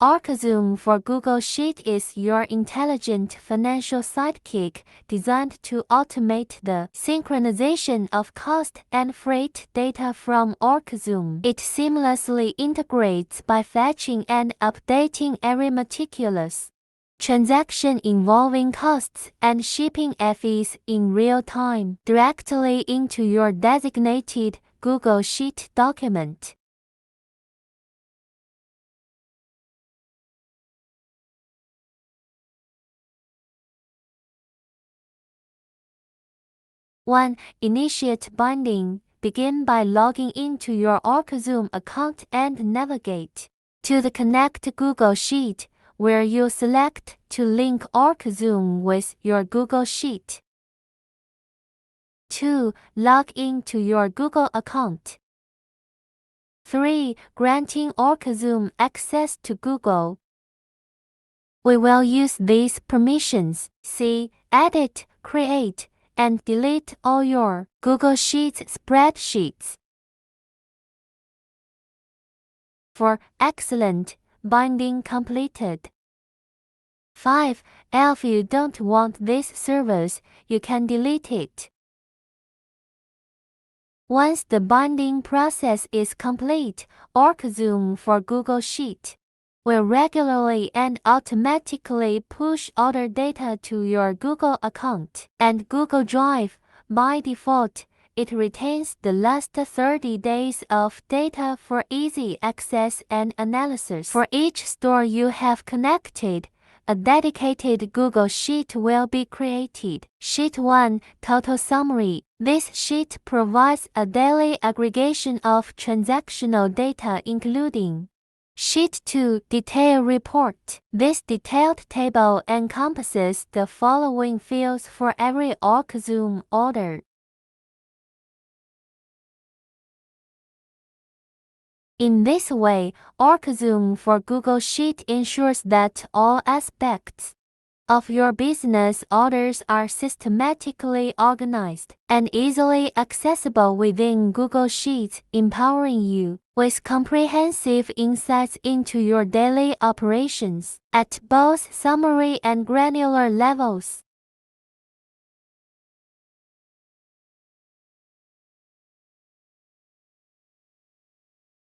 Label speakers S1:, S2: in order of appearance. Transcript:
S1: ORCAZOOM for Google Sheet is your intelligent financial sidekick designed to automate the synchronization of cost and freight data from ORCAZOOM. It seamlessly integrates by fetching and updating every meticulous transaction involving costs and shipping fees in real time directly into your designated Google Sheet document. One, initiate binding. Begin by logging into your ORCAZOOM account and navigate to the Connect Google Sheet, where you'll select to link ORCAZOOM with your Google Sheet. 2. Log into your Google account. 3. Granting ORCAZOOM access to Google. We will use these permissions: see, edit, create, and delete all your Google Sheets spreadsheets. 4. Excellent. Binding completed. 5. If you don't want this service, you can delete it. Once the binding process is complete, ORCAZOOM for Google Sheet will regularly and automatically push order data to your Google account and Google Drive. By default, it retains the last 30 days of data for easy access and analysis. For each store you have connected, a dedicated Google Sheet will be created. Sheet 1, Total Summary. This sheet provides a daily aggregation of transactional data including Sheet 2, Detail Report. This detailed table encompasses the following fields for every ORCAZOOM order. In this way, ORCAZOOM for Google Sheet ensures that all aspects of your business orders are systematically organized and easily accessible within Google Sheets, empowering you with comprehensive insights into your daily operations at both summary and granular levels.